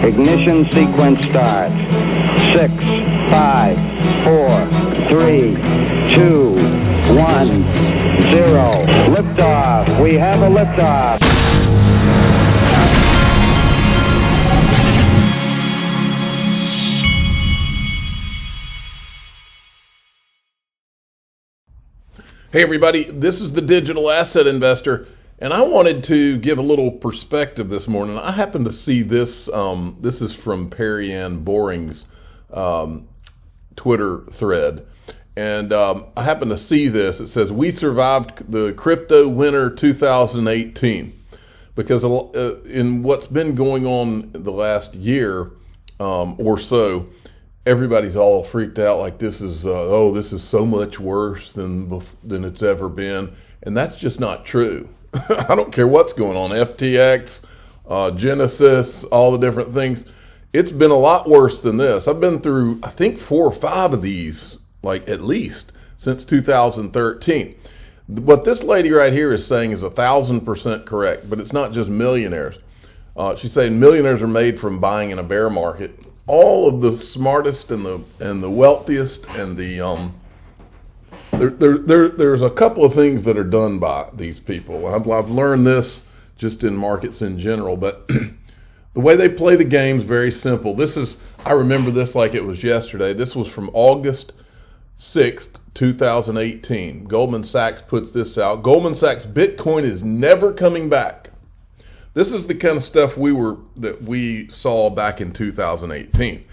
Ignition sequence starts. 6, 5, 4, 3, 2, 1, 0. Liftoff. We have a liftoff. Hey everybody, this is the Digital Asset Investor, and I wanted to give a little perspective this morning. I happened to see this, this is from Perry Ann Boring's Twitter thread, and I happened to see this. It says, "We survived the crypto winter 2018, because in what's been going on the last year or so, everybody's all freaked out like this is this is so much worse than it's ever been, and that's just not true. I don't care what's going on, FTX, Genesis, all the different things. It's been a lot worse than this. I've been through, I think, 4 or 5 of these, like at least since 2013. What this lady right here is saying is 1,000% correct, but it's not just millionaires. She's saying millionaires are made from buying in a bear market. All of the smartest and the wealthiest and the there's a couple of things that are done by these people. I've learned this just in markets in general, but the way they play the game is very simple. I remember this like it was yesterday. This was from August 6th, 2018. Goldman Sachs puts this out. Goldman Sachs, Bitcoin is never coming back. This is the kind of stuff we saw back in 2018.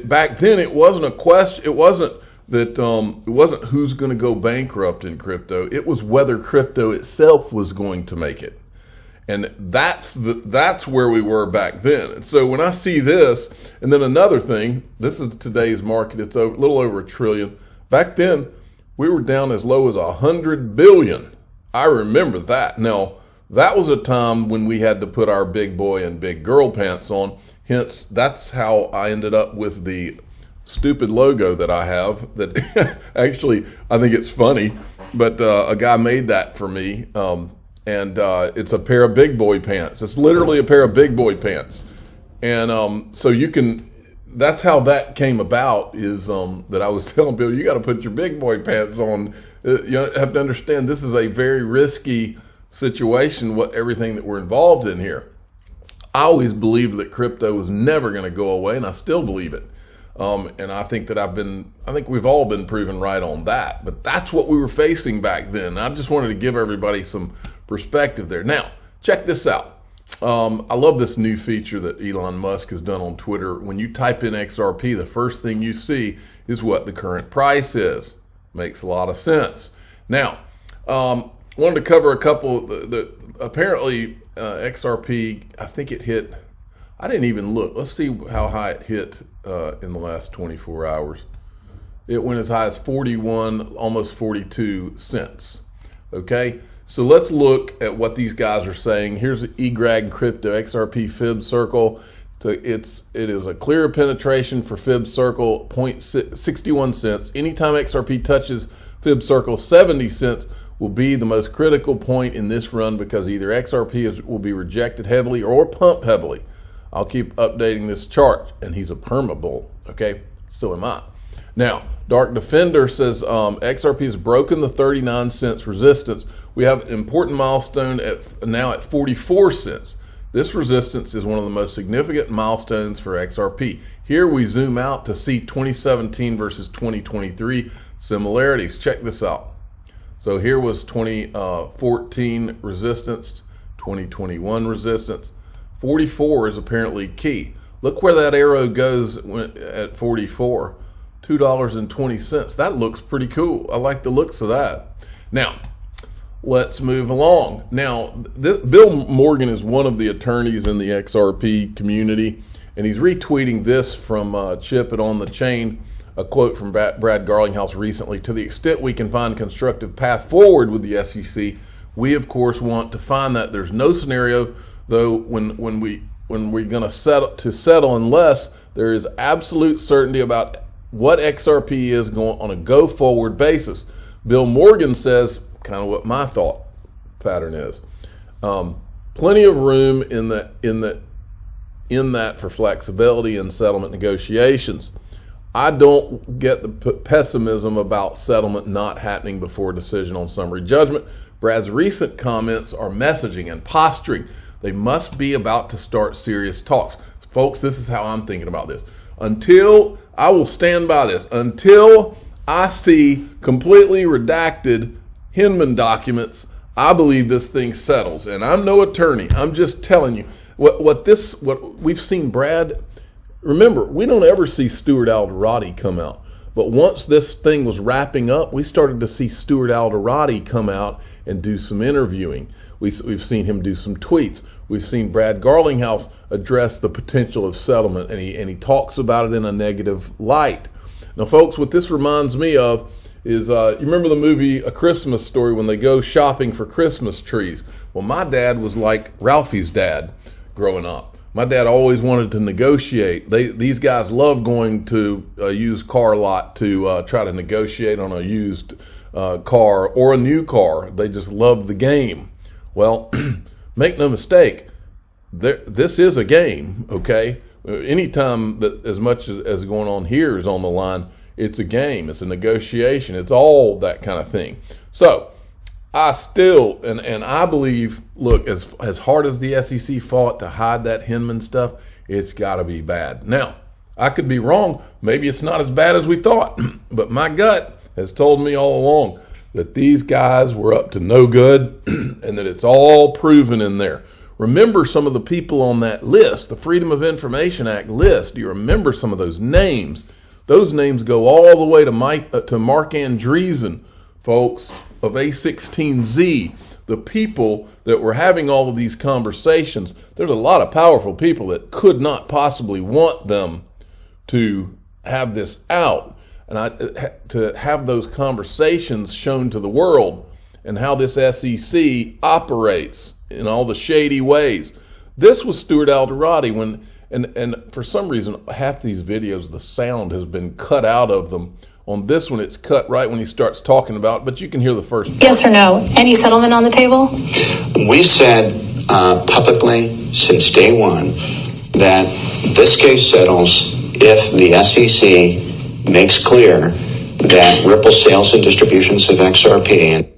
Back then, it wasn't a question. It wasn't that it wasn't who's going to go bankrupt in crypto. It was whether crypto itself was going to make it, and that's where we were back then. And so when I see this, and then another thing, this is today's market. It's a little over $1 trillion. Back then, we were down as low as 100 billion. I remember that. Now, that was a time when we had to put our big boy and big girl pants on. Hence, that's how I ended up with the stupid logo that I have. That actually, I think it's funny, but a guy made that for me. And it's a pair of big boy pants. It's literally a pair of big boy pants. And so you can, that's how that came about, is that I was telling people, you got to put your big boy pants on. You have to understand, this is a very risky situation, everything that we're involved in here. I always believed that crypto was never going to go away, and I still believe it. And I think that I think we've all been proven right on that. But that's what we were facing back then. I just wanted to give everybody some perspective there. Now, check this out. I love this new feature that Elon Musk has done on Twitter. When you type in XRP, the first thing you see is what the current price is. Makes a lot of sense. Now, wanted to cover a couple that apparently XRP, I think it hit, I didn't even look. Let's see how high it hit in the last 24 hours. It went as high as 41, almost 42 cents. Okay, so let's look at what these guys are saying. Here's the eGrag Crypto XRP Fib Circle. So it is a clear penetration for Fib Circle, 0.61 cents. Anytime XRP touches Fib Circle, 70 cents will be the most critical point in this run, because either XRP will be rejected heavily or pumped heavily. I'll keep updating this chart, and he's a perma-bull, okay? So am I. Now, Dark Defender says XRP has broken the 39 cents resistance. We have an important milestone now at 44 cents. This resistance is one of the most significant milestones for XRP. Here we zoom out to see 2017 versus 2023 similarities. Check this out. So here was 2014 resistance, 2021 resistance. 44 is apparently key. Look where that arrow goes at 44, $2.20. That looks pretty cool. I like the looks of that. Now, let's move along. Now, Bill Morgan is one of the attorneys in the XRP community, and he's retweeting this from Chip It on the Chain, a quote from Brad Garlinghouse recently. To the extent we can find a constructive path forward with the SEC, we of course want to find that. There's no scenario, though, when we're going to settle unless there is absolute certainty about what XRP is going on a go forward basis. Bill Morgan says kind of what my thought pattern is. Plenty of room in the in that for flexibility and settlement negotiations. I don't get the pessimism about settlement not happening before decision on summary judgment. Brad's recent comments are messaging and posturing. They must be about to start serious talks. Folks, this is how I'm thinking about this. Until, I will stand by this, until I see completely redacted Hinman documents, I believe this thing settles. And I'm no attorney. I'm just telling you what we've seen. Brad, remember, we don't ever see Stuart Alderati come out. But once this thing was wrapping up, we started to see Stuart Alderati come out and do some interviewing. We've seen him do some tweets. We've seen Brad Garlinghouse address the potential of settlement, and he talks about it in a negative light. Now, folks, what this reminds me of is, you remember the movie A Christmas Story when they go shopping for Christmas trees? Well, my dad was like Ralphie's dad growing up. My dad always wanted to negotiate. These guys love going to a used car lot to try to negotiate on a used car or a new car. They just love the game. Well, make no mistake, this is a game, okay? Anytime that as much as going on here is on the line, it's a game, it's a negotiation, it's all that kind of thing. So I still, and I believe, look, as hard as the SEC fought to hide that Hinman stuff, it's got to be bad. Now, I could be wrong. Maybe it's not as bad as we thought, but my gut has told me all along that these guys were up to no good and that it's all proven in there. Remember some of the people on that list, the Freedom of Information Act list. Do you remember some of those names? Those names go all the way to Mark Andreessen, folks, of A16Z, the people that were having all of these conversations. There's a lot of powerful people that could not possibly want them to have this out. And to have those conversations shown to the world and how this SEC operates in all the shady ways. This was Stuart Alderati and for some reason, half these videos, the sound has been cut out of them. On this one, it's cut right when he starts talking about it, but you can hear the first part. Yes or no? Any settlement on the table? We've said publicly since day one that this case settles if the SEC makes clear that Ripple sales and distributions of XRP.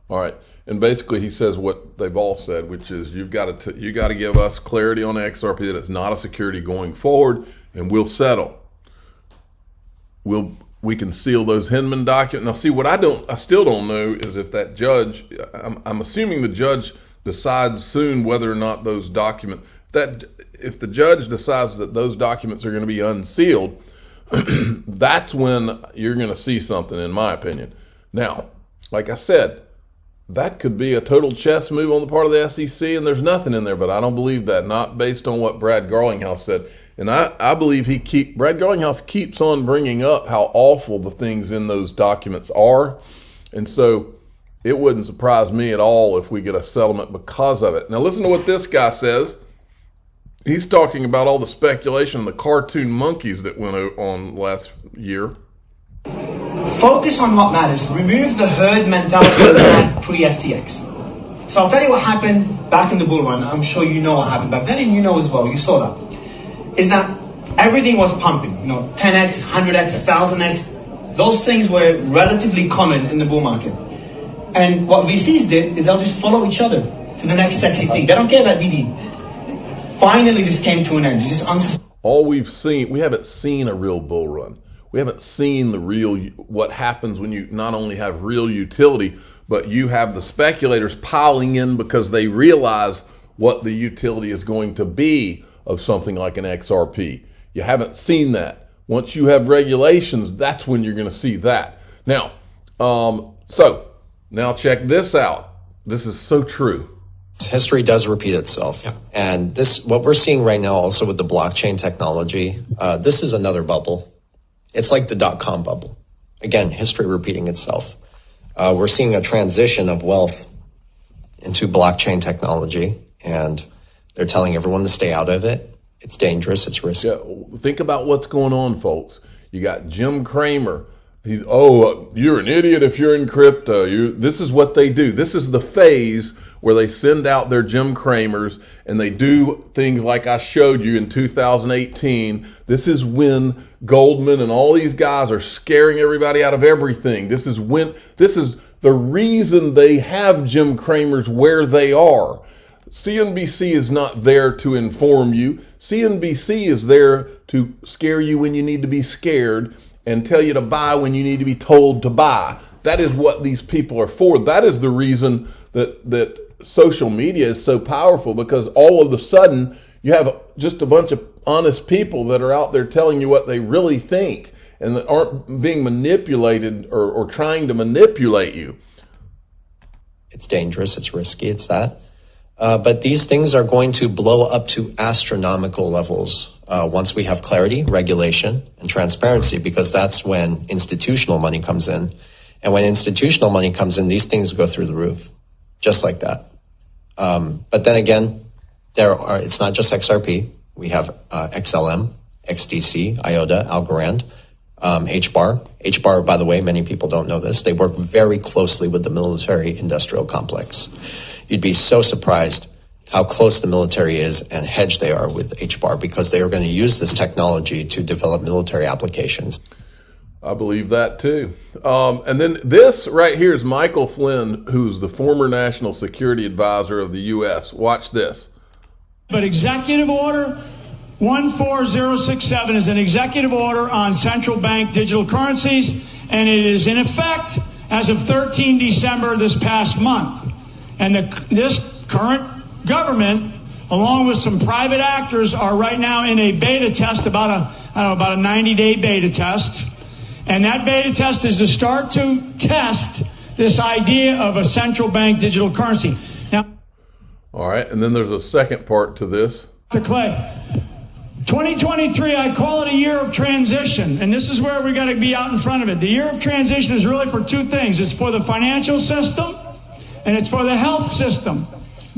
All right, and basically he says what they've all said, which is you got to give us clarity on XRP that it's not a security going forward, and we'll settle. We can seal those Hinman documents. Now, see, what I still don't know is if that judge, I'm assuming the judge decides soon whether or not those documents, if the judge decides that those documents are going to be unsealed, that's when you're going to see something, in my opinion. Now, like I said, that could be a total chess move on the part of the SEC, and there's nothing in there, but I don't believe that, not based on what Brad Garlinghouse said. And I believe Brad Garlinghouse keeps on bringing up how awful the things in those documents are. And so it wouldn't surprise me at all if we get a settlement because of it. Now, listen to what this guy says. He's talking about all the speculation, the cartoon monkeys that went on last year. Focus on what matters. Remove the herd mentality that we had pre-FTX. So I'll tell you what happened back in the bull run. I'm sure you know what happened back then, and you know as well. You saw that. Is that everything was pumping. 10x, 100x, 1000x. Those things were relatively common in the bull market. And what VCs did is they'll just follow each other to the next sexy thing. They don't care about DD. Finally, this came to an end. It's just all we've seen, we haven't seen a real bull run. We haven't seen what happens when you not only have real utility, but you have the speculators piling in because they realize what the utility is going to be of something like an XRP. You haven't seen that. Once you have regulations, that's when you're going to see that. Now, now check this out. This is so true. History does repeat itself. Yeah. And what we're seeing right now also with the blockchain technology, this is another bubble. It's like the .com bubble. Again, history repeating itself. We're seeing a transition of wealth into blockchain technology, and they're telling everyone to stay out of it. It's dangerous. It's risky. Yeah, think about what's going on, folks. You got Jim Cramer. You're an idiot if you're in crypto. This is what they do. This is the phase where they send out their Jim Cramers and they do things like I showed you in 2018. This is when Goldman and all these guys are scaring everybody out of everything. This is the reason they have Jim Cramers where they are. CNBC is not there to inform you. CNBC is there to scare you when you need to be scared and tell you to buy when you need to be told to buy. That is what these people are for. That is the reason that social media is so powerful, because all of a sudden you have just a bunch of honest people that are out there telling you what they really think and that aren't being manipulated or trying to manipulate you. It's dangerous. It's risky. It's that. But these things are going to blow up to astronomical levels once we have clarity, regulation, and transparency, because that's when institutional money comes in. And when institutional money comes in, these things go through the roof, just like that. But then again, it's not just XRP. We have XLM, XDC, IOTA, Algorand, HBAR. HBAR, by the way, many people don't know this. They work very closely with the military-industrial complex. You'd be so surprised how close the military is and hedged they are with HBAR, because they are going to use this technology to develop military applications. I believe that too. And then this right here is Michael Flynn, who's the former National Security Advisor of the U.S. Watch this. But Executive Order 14067 is an executive order on central bank digital currencies, and it is in effect as of 13 December this past month. And this current government, along with some private actors, are right now in a beta test, about a 90-day beta test. And that beta test is to start to test this idea of a central bank digital currency. Now, all right, and then there's a second part to this. Dr. Clay, 2023, I call it a year of transition, and this is where we got to be out in front of it. The year of transition is really for two things. It's for the financial system, and it's for the health system,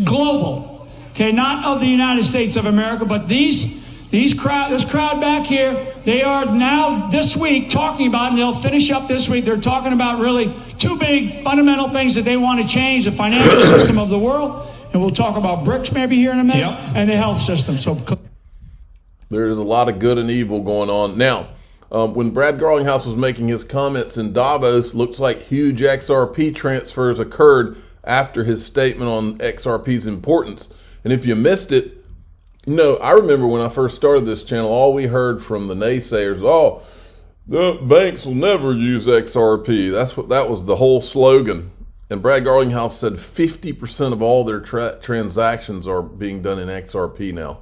global. Okay, not of the United States of America, but this crowd back here, they are now this week talking about, and they'll finish up this week, they're talking about really two big fundamental things that they want to change: the financial system of the world, and we'll talk about BRICS maybe here in a minute, and the health system. So there's a lot of good and evil going on. Now, when Brad Garlinghouse was making his comments in Davos, looks like huge XRP transfers occurred after his statement on XRP's importance. And if you missed it, I remember when I first started this channel, all we heard from the naysayers, the banks will never use XRP. That was the whole slogan. And Brad Garlinghouse said 50% of all their transactions are being done in XRP now.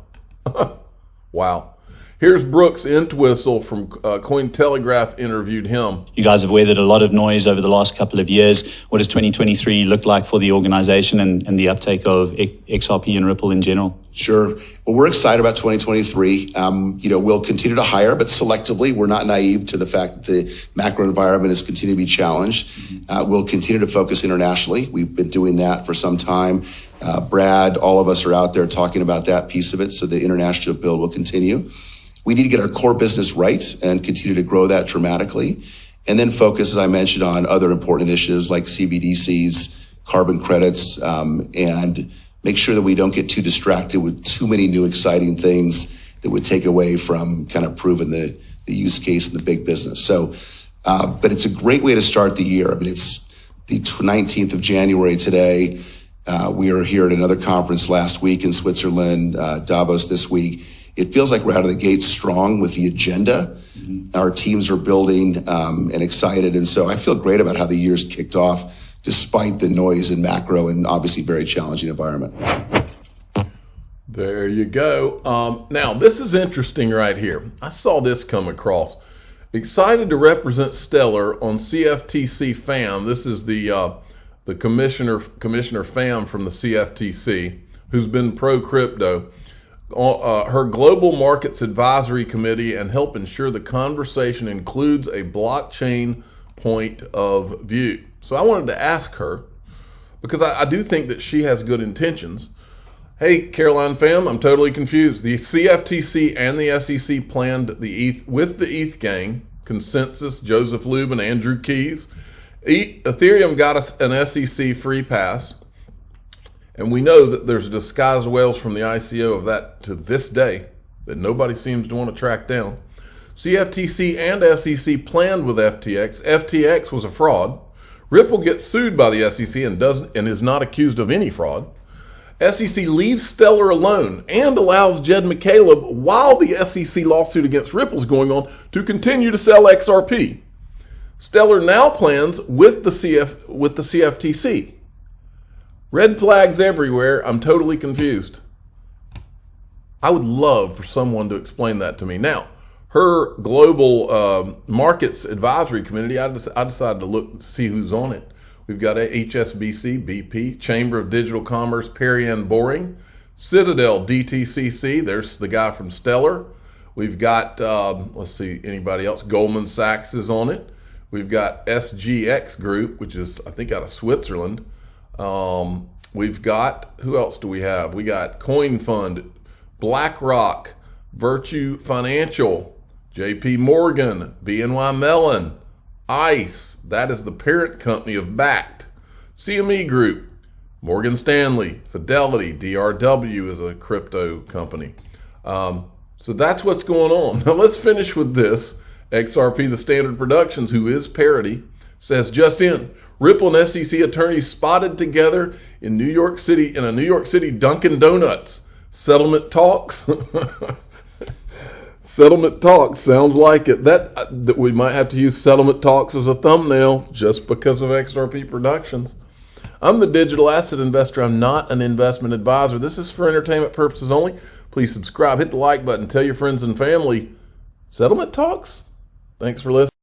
Wow. Here's Brooks Entwistle from Cointelegraph interviewed him. You guys have weathered a lot of noise over the last couple of years. What does 2023 look like for the organization and the uptake of XRP and Ripple in general? Sure. Well, we're excited about 2023. We'll continue to hire, but selectively. We're not naive to the fact that the macro environment is continuing to be challenged. We'll continue to focus internationally. We've been doing that for some time. Brad, all of us are out there talking about that piece of it, so the international build will continue. We need to get our core business right and continue to grow that dramatically. And then focus, as I mentioned, on other important initiatives like CBDCs, carbon credits, and make sure that we don't get too distracted with too many new exciting things that would take away from kind of proving the use case in the big business. So, but it's a great way to start the year. I mean, it's the 19th of January today. We are here at another conference last week in Switzerland, Davos this week. It feels like we're out of the gate strong with the agenda. Our teams are building and excited. And so I feel great about how the year's kicked off, despite the noise and macro and obviously very challenging environment. There you go. Now, this is interesting right here. I saw this come across. Excited to represent Stellar on CFTC FAM. This is the Commissioner FAM from the CFTC, who's been pro-crypto. Her Global Markets Advisory Committee and help ensure the conversation includes a blockchain point of view. So I wanted to ask her, because I do think that she has good intentions. Hey, Caroline fam, I'm totally confused. The CFTC and the SEC planned with the ETH gang, Consensus, Joseph Lubin, Andrew Keys. Ethereum got us an SEC free pass. And we know that there's disguised whales from the ICO of that to this day that nobody seems to want to track down. CFTC and SEC planned with FTX. FTX was a fraud. Ripple gets sued by the SEC and is not accused of any fraud. SEC leaves Stellar alone and allows Jed McCaleb, while the SEC lawsuit against Ripple is going on, to continue to sell XRP. Stellar now plans with the CFTC. Red flags everywhere. I'm totally confused. I would love for someone to explain that to me. Now, her global markets advisory committee, I decided to look to see who's on it. We've got HSBC, BP, Chamber of Digital Commerce, Perry and Boring, Citadel, DTCC. There's the guy from Stellar. We've got, let's see, anybody else? Goldman Sachs is on it. We've got SGX Group, which is, I think, out of Switzerland. We've got, who else do we have? We got Coin Fund, BlackRock, Virtue Financial, JP Morgan, BNY Mellon, ICE, that is the parent company of BACT, CME Group, Morgan Stanley, Fidelity, DRW is a crypto company. So that's what's going on. Now let's finish with this. XRP, the Standard Productions, who is parity, says just in, Ripple and SEC attorneys spotted together in New York City, in a New York City Dunkin' Donuts. Settlement talks. Settlement talks sounds like it. That we might have to use settlement talks as a thumbnail just because of XRP Productions. I'm the digital asset investor. I'm not an investment advisor. This is for entertainment purposes only. Please subscribe, hit the like button, tell your friends and family. Settlement talks. Thanks for listening.